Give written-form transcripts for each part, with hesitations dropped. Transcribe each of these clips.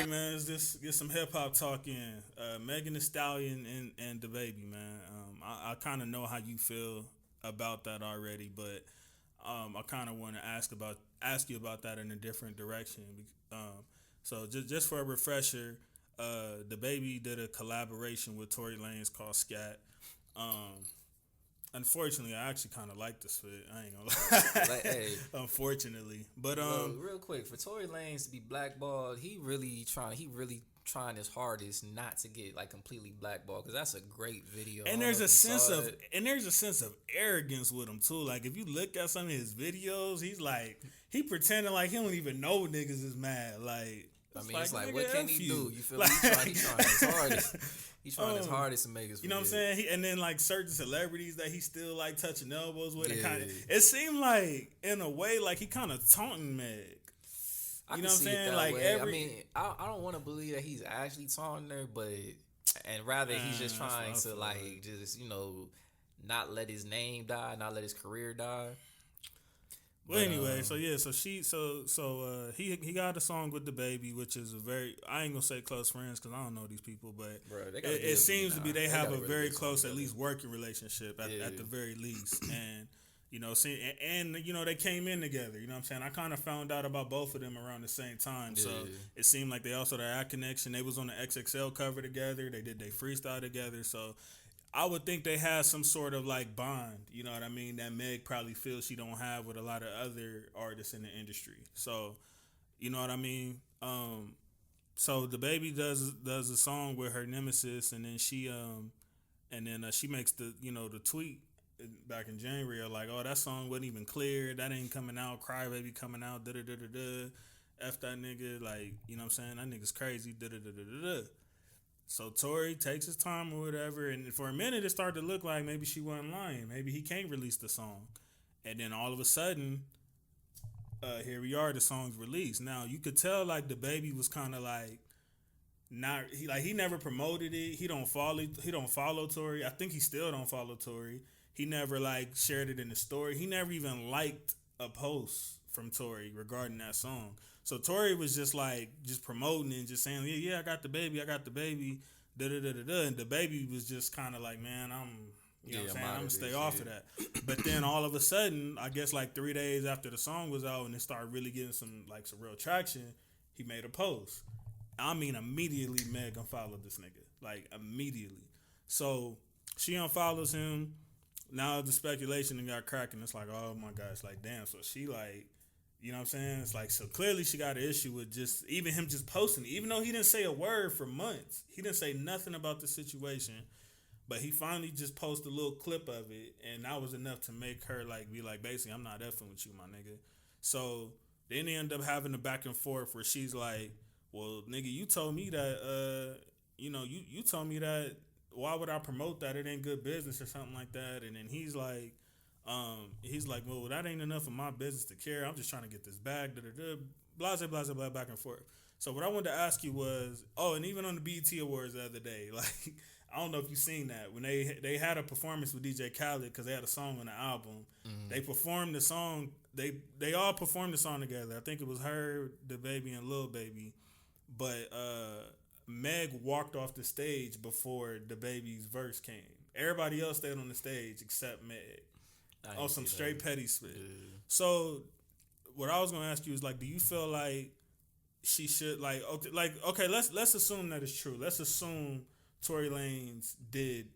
right, man. Let's just get some hip hop talk in. Megan Thee Stallion and the baby, man. I kind of know how you feel about that already, but I kind of want to ask you about that in a different direction. So just for a refresher, the baby did a collaboration with Tory Lanez called Scat. Um, Unfortunately, I actually kind of like the spit. I ain't gonna lie. Like, hey, Unfortunately, but well, real quick, for Tory Lanez to be blackballed, he really trying his hardest not to get like completely blackballed, because that's a great video. and there's a sense of arrogance with him too. Like if you look at some of his videos, he pretending like he don't even know niggas is mad. Like I mean, it's like, nigga, what can F he you. do? You feel me? He's trying his hardest. He's trying his hardest to make us. You know what I'm saying? And then like certain celebrities that he still like touching elbows with. Yeah. It seemed like in a way like he kind of taunting Meg. You know what I'm saying? Like I mean, I don't want to believe that he's actually taunting her, and rather he's just trying to like just not let his name die, not let his career die. Well, anyway, he got a song with the baby, which is I ain't gonna say close friends because I don't know these people, but it seems to be they have a very close, at least working relationship at the very least, and they came in together. You know what I'm saying? I kind of found out about both of them around the same time, so it seemed like they also had a connection. They was on the XXL cover together. They did their freestyle together, so. I would think they have some sort of like bond, you know what I mean, that Meg probably feels she don't have with a lot of other artists in the industry. So, you know what I mean? So the baby does a song with her nemesis, and then she makes the tweet back in January like, oh, that song wasn't even clear, that ain't coming out, Cry Baby coming out, da da da da da, F that nigga, like, you know what I'm saying, that nigga's crazy, da da da da da da. So Tory takes his time or whatever, and for a minute it started to look like maybe she wasn't lying. Maybe he can't release the song. And then all of a sudden, here we are, the song's released. Now you could tell like the baby was kind of like he never promoted it. He don't follow Tory. I think he still don't follow Tory. He never like shared it in the story. He never even liked a post from Tory regarding that song. So Tory was just promoting and just saying, yeah, I got the baby, da da da da da, and the baby was just kind of like, man, I'm gonna stay off of that. But then all of a sudden, I guess like 3 days after the song was out and it started really getting some real traction, he made a post. I mean, immediately Meg unfollowed this nigga, like immediately. So she unfollows him. Now the speculation got cracking. It's like, oh my God, it's like, damn. So she like. You know what I'm saying? It's like, so clearly she got an issue with just even him just posting it. Even though he didn't say a word for months. He didn't say nothing about the situation. But he finally just posted a little clip of it. And that was enough to make her be like, basically, I'm not effing with you, my nigga. So then they end up having a back and forth where she's like, well, nigga, you told me that, you told me that, why would I promote that? It ain't good business or something like that. And then he's like, well, that ain't enough of my business to care. I'm just trying to get this bag, blah, blah, blah, back and forth. So what I wanted to ask you was, and even on the BET Awards the other day, like, I don't know if you seen that when they had a performance with DJ Khaled because they had a song on the album. Mm-hmm. They performed the song. They all performed the song together. I think it was her, the baby, and Lil Baby, but Meg walked off the stage before the baby's verse came. Everybody else stayed on the stage except Meg. On some straight petty spit. Yeah. So, what I was gonna ask you is do you feel like she should okay? Let's assume that it's true. Let's assume Tory Lanez did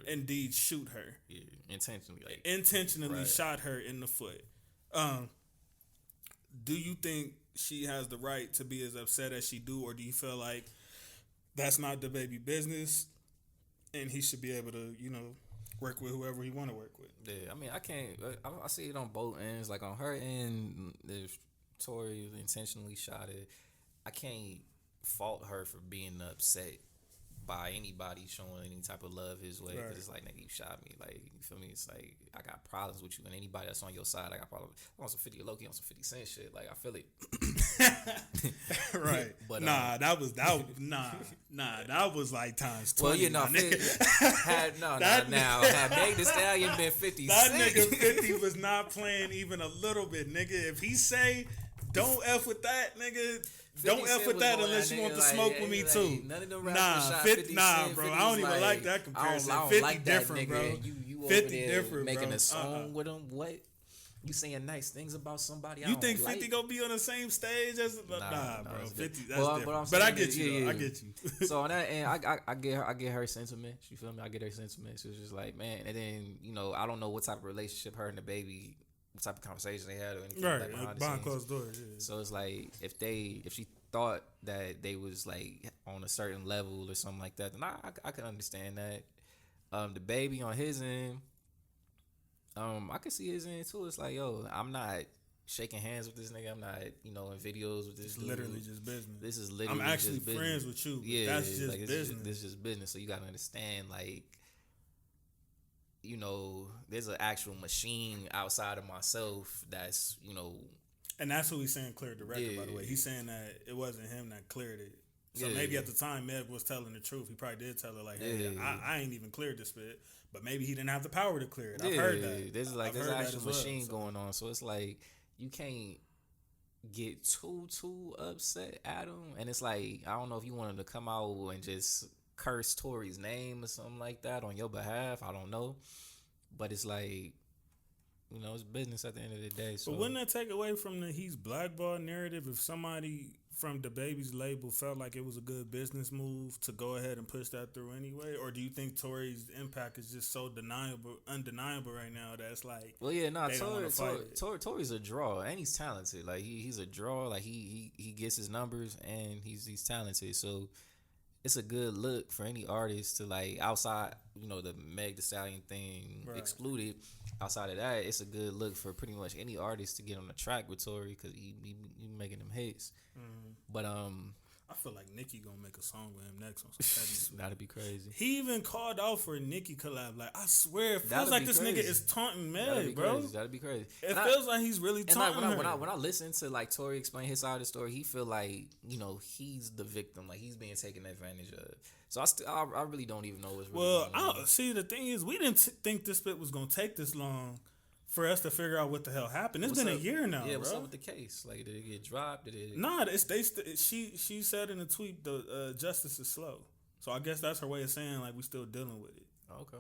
indeed shoot her. Yeah, intentionally. Intentionally shot her in the foot. Do you think she has the right to be as upset as she do, or do you feel like that's not the baby business, and he should be able to, work with whoever he want to work with? Yeah, I mean, I see it on both ends. Like on her end, if Tory intentionally shot it, I can't fault her for being upset by anybody showing any type of love his way. Because it's like, nigga, you shot me. Like, you feel me? It's like, I got problems with you, and anybody that's on your side, I got problems. I'm on some 50 Loki, on some 50 Cent shit. Like, I feel it. Right. But that was like times 20. Well, had Meg Thee Stallion been 50 That nigga 50 was not playing even a little bit, nigga. If he say, don't F with that, nigga, Don't F with that unless you want to smoke with me too. None of them rappers shot 50 Cent. Bro. I don't even like that comparison. I don't 50 like different, that, nigga. bro. You 50 over there different, making bro. a song with him? What? You saying nice things about somebody? You think 50 gonna be on the same stage as bro? 50. That's different. But I get you. I get you. So on that end, I get her sentiments. You feel me? I get her sentiments. It's just like, man. And then I don't know what type of relationship her and the baby, what type of conversation they had or anything like behind closed doors. Yeah. So it's like if she thought that they was like on a certain level or something like that, then I can understand that. The baby on his end. I can see his end too. It's like, yo, I'm not shaking hands with this nigga. I'm not, in videos with this dude. Literally just business. This is literally I'm actually just friends with you. But yeah, that's just like, business. This is just business. So you gotta understand, like, there's an actual machine outside of myself that's, And that's who he's saying cleared the record, by the way. He's saying that it wasn't him that cleared it. So maybe at the time Meg was telling the truth. He probably did tell her, like, hey, I ain't even cleared this bit. But maybe he didn't have the power to clear it. I've heard that. There's an actual machine going on. So it's like you can't get too upset at him. And it's like, I don't know if you wanted to come out and just curse Tory's name or something like that on your behalf. I don't know. But it's like, it's business at the end of the day. So. But wouldn't that take away from the he's blackballed narrative if somebody from the baby's label felt like it was a good business move to go ahead and push that through anyway? Or do you think Tory's impact is just so undeniable right now that it's like, well, yeah, Tory's a draw and he's talented. Like he's a draw. Like he gets his numbers and he's talented. So it's a good look for any artist to, like, outside, the Meg Thee Stallion thing excluded. Outside of that, it's a good look for pretty much any artist to get on the track with Tory because he making them hits. Mm-hmm. But I feel like Nicki gonna make a song with him next on some petty. That'd be crazy. He even called out for a Nicki collab. Like, I swear, it feels like this nigga is taunting Meg, bro. That'd be crazy. It feels like he's really taunting her. When I listen to, like, Tory explain his side of the story, he feel like, he's the victim. Like, he's being taken advantage of. So I really don't even know what's really going on. See, the thing is, we didn't think this bit was gonna take this long for us to figure out what the hell happened. It's been a year now, bro. What's up with the case? Like, did it get dropped? Nah, she said in the tweet the justice is slow. So I guess that's her way of saying, like, we still dealing with it. Okay.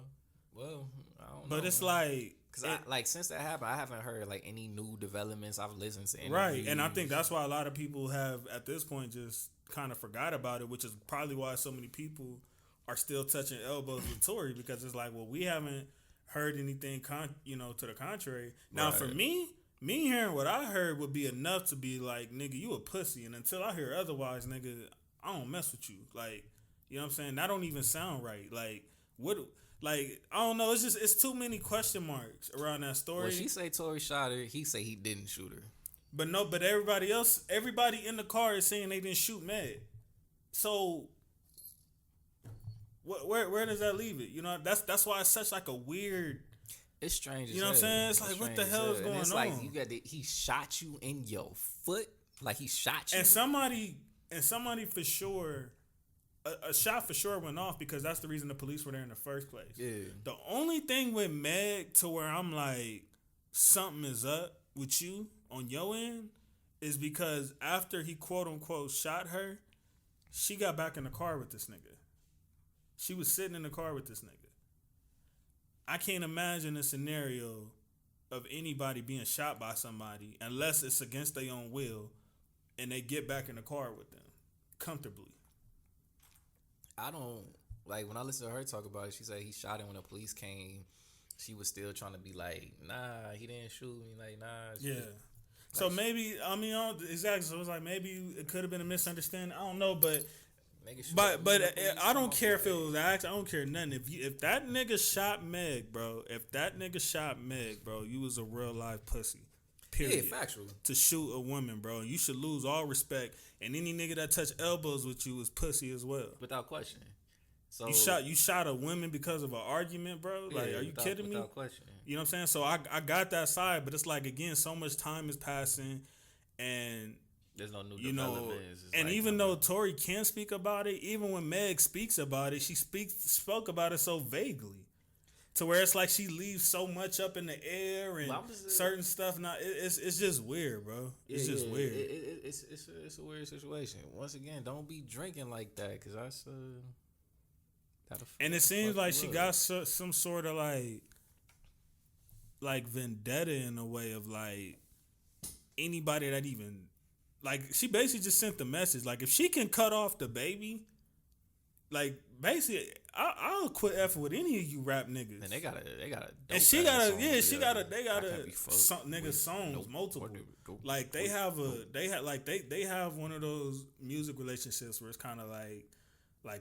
Well, I don't know. But it's like, because since that happened, I haven't heard like any new developments. I've listened to interviews. Right, and I think that's why a lot of people have at this point just kind of forgot about it, which is probably why so many people are still touching elbows with Tory because it's like, well, we haven't heard anything, to the contrary. Now, for me hearing what I heard would be enough to be like, nigga, you a pussy. And until I hear otherwise, nigga, I don't mess with you. Like, you know what I'm saying? That don't even sound right. Like, what? Like, I don't know. It's too many question marks around that story. Well, she say Tory shot her. He say he didn't shoot her. But everybody in the car is saying they didn't shoot Meg. So where does that leave it? That's why it's such like a weird. It's strange. You know what I'm saying? It's like, what the hell is going on? It's like he shot you in your foot. Like he shot you. And somebody for sure. A shot for sure went off because that's the reason the police were there in the first place. Yeah. The only thing with Meg to where I'm like, something is up with you on your end is because after he quote unquote shot her, she got back in the car with this nigga. She was sitting in the car with this nigga. I can't imagine a scenario of anybody being shot by somebody unless it's against their own will and they get back in the car with them comfortably. I don't, like, when I listen to her talk about it, she said he shot him when the police came. She was still trying to be like, nah, he didn't shoot me. Like, nah. Yeah. So maybe, exactly. So it was like, maybe it could have been a misunderstanding. I don't know, but I don't care if it was actually, I don't care nothing. If that nigga shot Meg, bro, you was a real life pussy. Period. Yeah, factual. To shoot a woman, bro. You should lose all respect. And any nigga that touch elbows with you is pussy as well. Without question. So you shot a woman because of an argument, bro? Like, are you kidding me? Without question. You know what I'm saying? So I got that side, but it's like, again, so much time is passing and there's no new developments. And like, even though Tory can speak about it, even when Meg speaks about it, she spoke about it so vaguely. to where it's like she leaves so much up in the air and certain stuff. Now it's just weird, bro. It's just weird. It's a weird situation. Once again, don't be drinking like that, because that's and it seems like she got some sort of like vendetta in a way of like anybody that even like she basically just sent the message like if she can cut off the baby, like basically I'll quit effing with any of you rap niggas. And they got and she got some nigga songs multiple. Like they have one of those music relationships where it's kind of like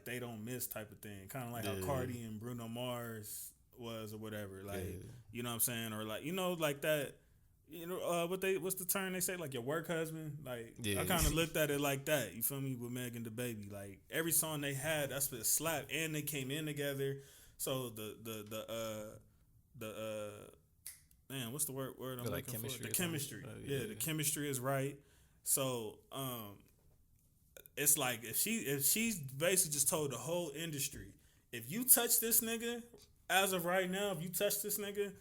they don't miss type of thing, kind of like how Cardi and Bruno Mars was or whatever. Like you know what I'm saying, or like like that. You know what's the term they say, like your work husband? Like I kind of looked at it like that. You feel me? With Megan the Baby, like every song they had, that's what slap, and they came in together. So the man, what's the word I'm looking for? The chemistry. The chemistry is right. So it's like if she's basically just told the whole industry, if you touch this nigga, as of right now, if you touch this nigga,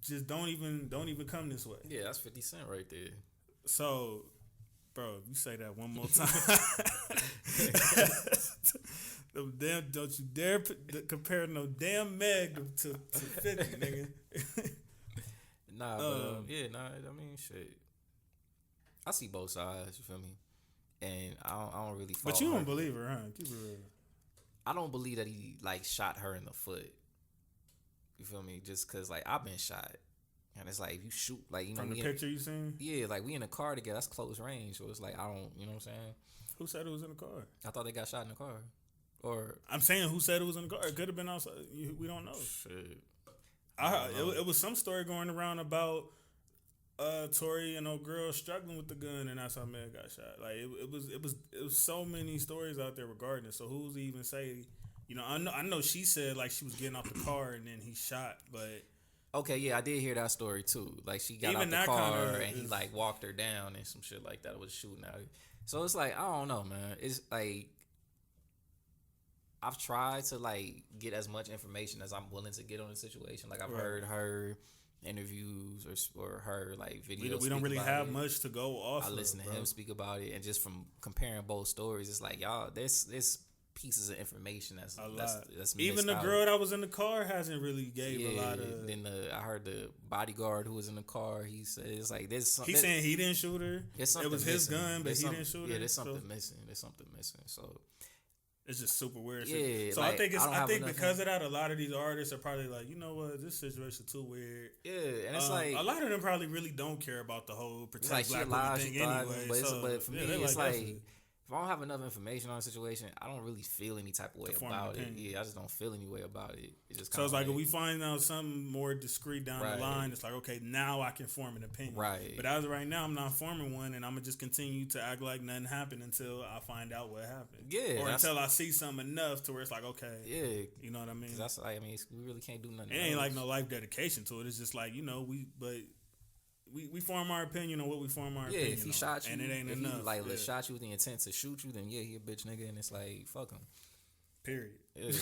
just don't even come this way. Yeah, that's 50 Cent right there. So, bro, if you say that one more time, don't you dare compare no damn Meg to 50, nigga. I mean, shit. I see both sides. You feel me? And I don't really. But you don't believe her, huh? Keep it real. I don't believe that he like shot her in the foot. You feel me? Just cause like I've been shot, and it's like if you shoot like from the picture you seen. Yeah, like we in a car together. That's close range, so it's like I don't. You know what I'm saying? Who said it was in the car? I thought they got shot in the car. Or I'm saying who said it was in the car? It could have been outside. We don't know. Shit. It was some story going around about Tory and old girl struggling with the gun, and that's how Meg got shot. Like it was so many stories out there regarding it. So who's even say? You know, I know she said like she was getting off the car and then he shot, but okay, yeah, I did hear that story too. Like she got out the car and he like walked her down and some shit like that. It was shooting at her. So it's like I don't know, man. It's like I've tried to like get as much information as I'm willing to get on the situation. Like I've heard her interviews or her like videos. We don't really have much to go off. I listen to him speak about it, and just from comparing both stories, it's like y'all, there's pieces of information that's even the girl that was in the car hasn't really gave a lot of. Then I heard the bodyguard who was in the car. He said it's like there's something. He's saying he didn't shoot her. It was his gun, but he didn't shoot her. Yeah, there's something missing. There's something missing. So it's just super weird. Yeah. So like, I think because of that, a lot of these artists are probably like, you know what, this situation too weird. Yeah, and it's like a lot of them probably really don't care about the whole protect black women thing anyway. But for me, it's like. If I don't have enough information on the situation, I don't really feel any type of way about it. Yeah, I just don't feel any way about it. It's just so it's like if we find out something more discreet down the line, it's like, okay, now I can form an opinion. Right. But as of right now, I'm not forming one, and I'm going to just continue to act like nothing happened until I find out what happened. Yeah. Or until I see something enough to where it's like, okay. Yeah. You know what I mean? That's like, we really can't do nothing. It ain't like no life dedication to it. It's just like, we form our opinion on what we form our opinion on. Yeah, if he shot you, and it ain't enough. He shot you with the intent to shoot you, then yeah, he a bitch nigga, and it's like, fuck him. Period. Yeah.